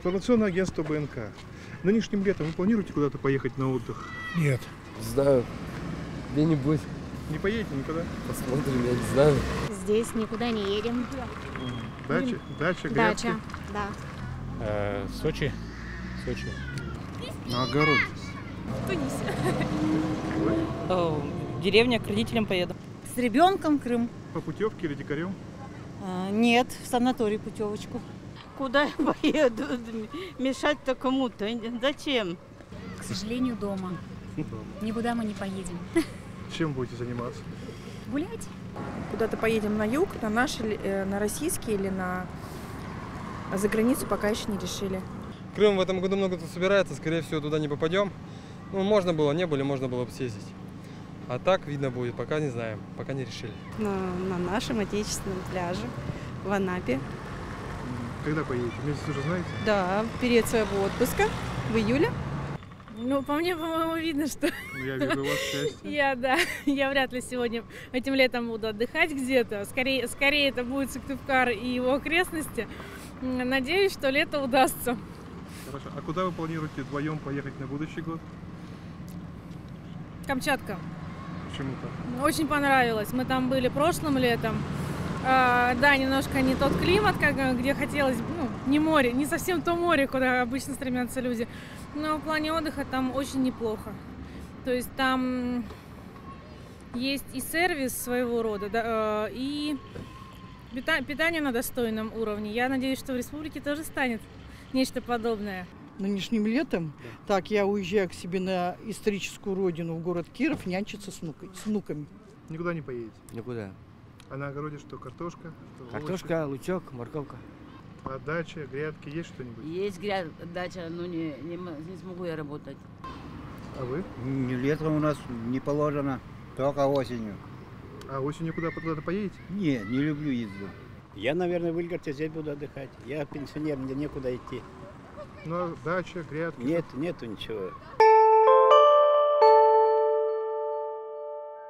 Информационное агентство БНК. Нынешним летом вы планируете куда-то поехать на отдых? Нет. Не знаю. Где-нибудь. Не поедете никуда? Посмотрим, я не знаю. Здесь никуда не едем. Дача, грядки? Дача, да. Сочи. На огород. В деревню к родителям поеду. С ребенком Крым. По путевке или дикарем? Нет, в санаторий путевочку. Куда я поеду? Мешать-то кому-то. Зачем? К сожалению, дома. Никуда мы не поедем. Чем будете заниматься? Гулять? Куда-то поедем на юг, на наш, на российский или за границу, пока еще не решили. Крым в этом году много кто собирается, скорее всего, туда не попадем. Ну, можно было, не были, можно было бы съездить. А так видно будет, пока не знаем, пока не решили. На нашем отечественном пляже в Анапе. Когда поедете? Месяц уже знаете? Да, в период своего отпуска в июле. Ну, по мне, по-моему, видно, что Ну, я вижу у вас счастье. я вряд ли сегодня этим летом буду отдыхать где-то. Скорее это будет Сыктывкар и его окрестности. Надеюсь, что лето удастся. Хорошо. А куда вы планируете вдвоем поехать на будущий год? Камчатка. Почему так? Очень понравилось. Мы там были прошлым летом. Да, немножко не тот климат, где хотелось, не море, не совсем то море, куда обычно стремятся люди. Но в плане отдыха там очень неплохо. То есть там есть и сервис своего рода, да, и питание на достойном уровне. Я надеюсь, что в республике тоже станет нечто подобное. Нынешним летом, так, я уезжаю к себе на историческую родину, в город Киров, нянчиться с внуками. Никуда не поедете? Никуда. А на огороде что, картошка? Что, Картошка, лучок, морковка. А дача, грядки, есть что-нибудь? Есть дача, но не смогу я работать. А вы? Летом у нас не положено, только осенью. А осенью куда-то поедете? Не люблю езду. Я, наверное, в Ильгарте здесь буду отдыхать. Я пенсионер, мне некуда идти. Ну, а дача, грядки? Нету ничего.